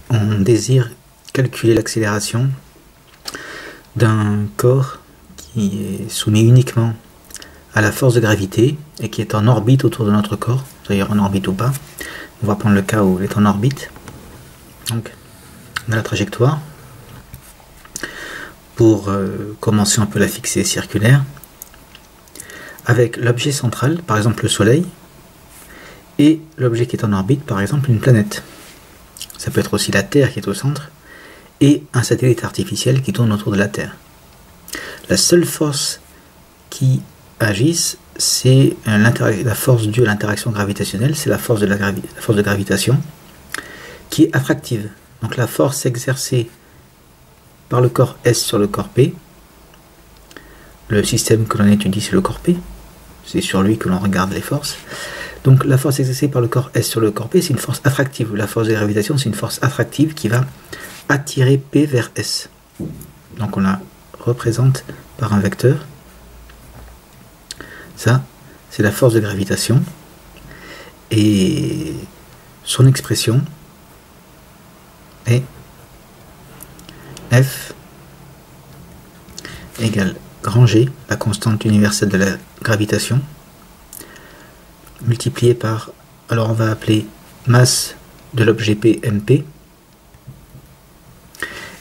on désire calculer l'accélération d'un corps qui est soumis uniquement à la force de gravité et qui est en orbite autour de notre corps, d'ailleurs en orbite ou pas. On va prendre le cas où il est en orbite. Donc, on a la trajectoire. Pour commencer, on peut la fixer circulaire, avec l'objet central, par exemple le Soleil, et l'objet qui est en orbite, par exemple une planète. Ça peut être aussi la Terre qui est au centre, et un satellite artificiel qui tourne autour de la Terre. La seule force qui agisse, c'est la force due à l'interaction gravitationnelle, c'est la force de gravitation, qui est attractive. Donc la force exercée par le corps S sur le corps P, le système que l'on étudie c'est le corps P, c'est sur lui que l'on regarde les forces. Donc la force exercée par le corps S sur le corps P, c'est une force attractive. La force de gravitation, c'est une force attractive qui va attirer P vers S. Donc on la représente par un vecteur. Ça, c'est la force de gravitation. Et son expression est F égale grand G, la constante universelle de la gravitation, multiplié par, alors on va appeler masse de l'objet P MP,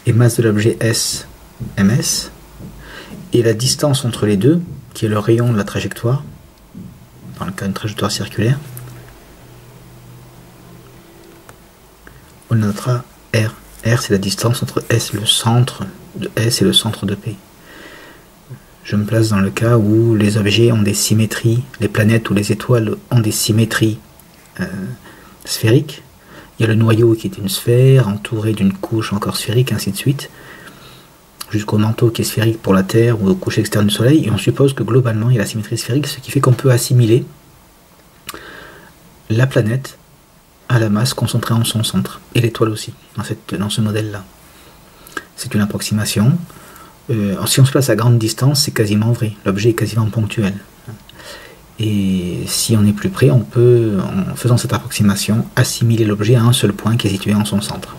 et masse de l'objet S ms, et la distance entre les deux, qui est le rayon de la trajectoire, dans le cas d'une trajectoire circulaire, on notera R. R, c'est la distance entre S, le centre de S, et le centre de P. Je me place dans le cas où les objets ont des symétries, les planètes ou les étoiles ont des symétries sphériques. Il y a le noyau qui est une sphère, entouré d'une couche encore sphérique, ainsi de suite, jusqu'au manteau qui est sphérique pour la Terre ou aux couches externes du Soleil, et on suppose que globalement il y a la symétrie sphérique, ce qui fait qu'on peut assimiler la planète à la masse concentrée en son centre, et l'étoile aussi, dans ce modèle-là. C'est une approximation. Si on se place à grande distance, c'est quasiment vrai, l'objet est quasiment ponctuel. Et si on est plus près, on peut, en faisant cette approximation, assimiler l'objet à un seul point qui est situé en son centre.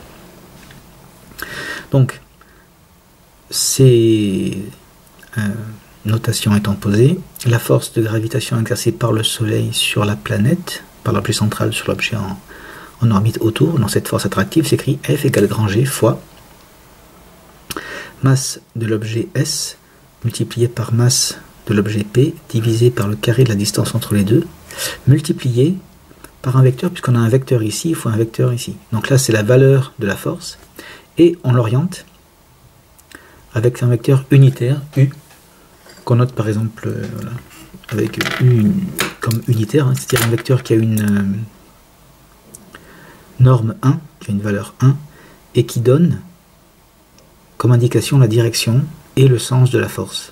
Donc, ces notations étant posées, la force de gravitation exercée par le Soleil sur la planète, par l'objet central sur l'objet en orbite autour, dans cette force attractive, s'écrit F égale grand G fois masse de l'objet S multiplié par masse de l'objet P divisé par le carré de la distance entre les deux, multiplié par un vecteur, puisqu'on a un vecteur ici, il faut un vecteur ici. Donc là, c'est la valeur de la force, et on l'oriente avec un vecteur unitaire, U, qu'on note par exemple voilà, avec U comme unitaire, hein, c'est-à-dire un vecteur qui a une norme 1, qui a une valeur 1, et qui donne comme indication la direction et le sens de la force.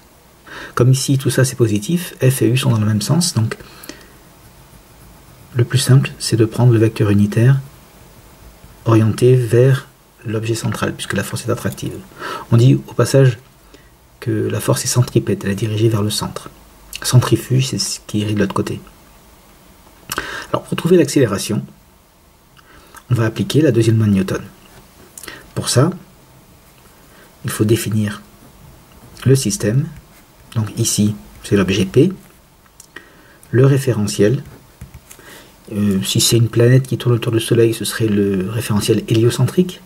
Comme ici tout ça c'est positif, F et U sont dans le même sens, donc le plus simple c'est de prendre le vecteur unitaire orienté vers l'objet central, puisque la force est attractive. On dit au passage que la force est centripète, elle est dirigée vers le centre. Centrifuge, c'est ce qui irait de l'autre côté. Alors pour trouver l'accélération, on va appliquer la deuxième loi de Newton. Pour ça, il faut définir le système. Donc ici, c'est l'objet P, le référentiel. Si c'est une planète qui tourne autour du Soleil, ce serait le référentiel héliocentrique.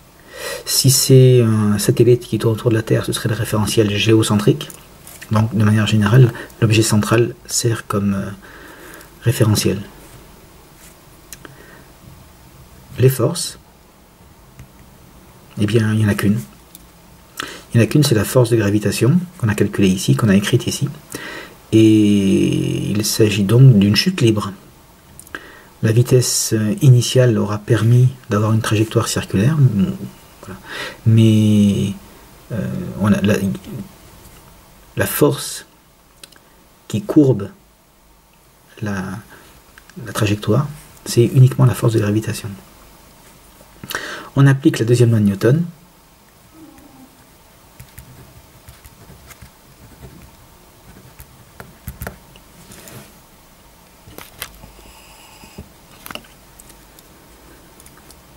Si c'est un satellite qui tourne autour de la Terre, ce serait le référentiel géocentrique. Donc de manière générale, l'objet central sert comme référentiel. Les forces, eh bien, il n'y en a qu'une. Il n'y en a qu'une, c'est la force de gravitation qu'on a calculée ici, qu'on a écrite ici. Et il s'agit donc d'une chute libre. La vitesse initiale aura permis d'avoir une trajectoire circulaire, voilà. Mais on a la force qui courbe la trajectoire, c'est uniquement la force de gravitation. On applique la deuxième loi de Newton.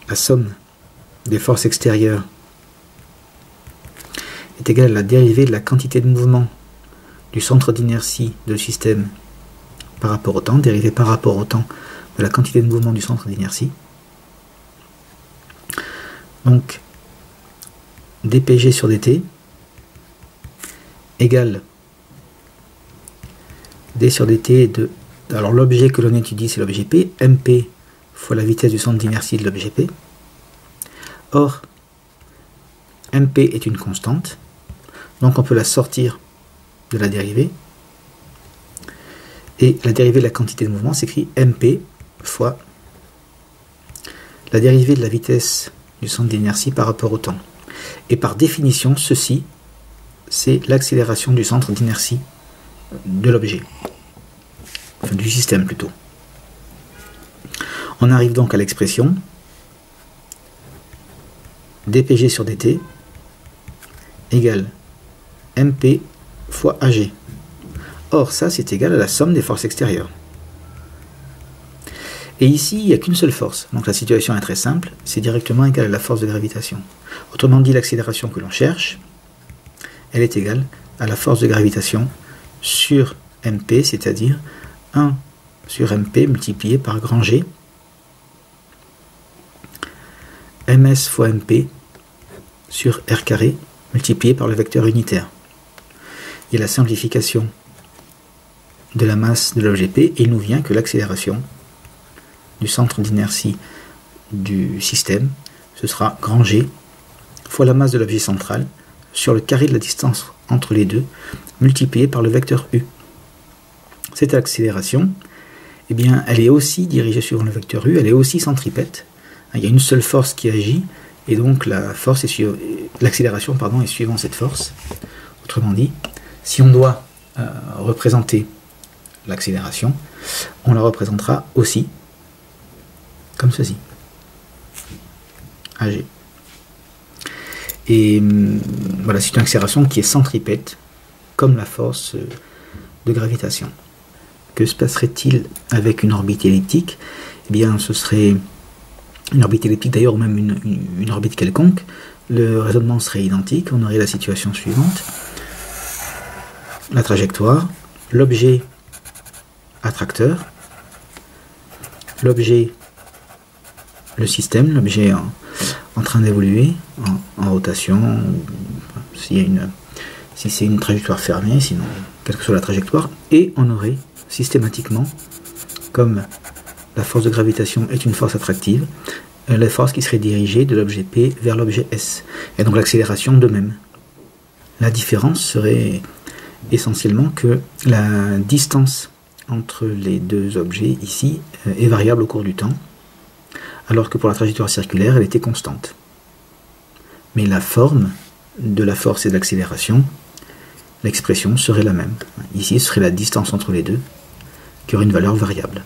La somme des forces extérieures est égale à la dérivée de la quantité de mouvement du centre d'inertie de système par rapport au temps, dérivée par rapport au temps de la quantité de mouvement du centre d'inertie. Donc, dpg sur dt égale d sur dt de... Alors l'objet que l'on étudie, c'est l'objet P, mp fois la vitesse du centre d'inertie de l'objet P. Or, mp est une constante, donc on peut la sortir de la dérivée. Et la dérivée de la quantité de mouvement s'écrit mp fois la dérivée de la vitesse du centre d'inertie par rapport au temps. Et par définition, ceci, c'est l'accélération du centre d'inertie de l'objet. Enfin, du système plutôt. On arrive donc à l'expression dpg sur dt égale mp fois ag. Or, ça, c'est égal à la somme des forces extérieures. Et ici, il n'y a qu'une seule force. Donc la situation est très simple, c'est directement égal à la force de gravitation. Autrement dit, l'accélération que l'on cherche, elle est égale à la force de gravitation sur mp, c'est-à-dire 1 sur mp multiplié par grand G, ms fois mp sur r carré multiplié par le vecteur unitaire. Il y a la simplification de la masse de l'objet P, et il nous vient que l'accélération du centre d'inertie du système, ce sera grand G fois la masse de l'objet central sur le carré de la distance entre les deux, multiplié par le vecteur U. Cette accélération, eh bien, elle est aussi dirigée suivant le vecteur U, elle est aussi centripète. Il y a une seule force qui agit, et donc l'accélération est suivant cette force. Autrement dit, si on doit représenter l'accélération, on la représentera aussi comme ceci, AG. Et voilà, c'est une accélération qui est centripète, comme la force de gravitation. Que se passerait-il avec une orbite elliptique? Eh bien, ce serait une orbite elliptique d'ailleurs, ou même une orbite quelconque. Le raisonnement serait identique. On aurait la situation suivante. La trajectoire, l'objet attracteur, l'objet, le système, l'objet en train d'évoluer, en rotation, si c'est une trajectoire fermée, sinon, quelle que soit la trajectoire, et on aurait systématiquement, comme la force de gravitation est une force attractive, la force qui serait dirigée de l'objet P vers l'objet S, et donc l'accélération de même. La différence serait essentiellement que la distance entre les deux objets ici est variable au cours du temps, alors que pour la trajectoire circulaire, elle était constante. Mais la forme de la force et de l'accélération, l'expression serait la même. Ici, ce serait la distance entre les deux, qui aurait une valeur variable.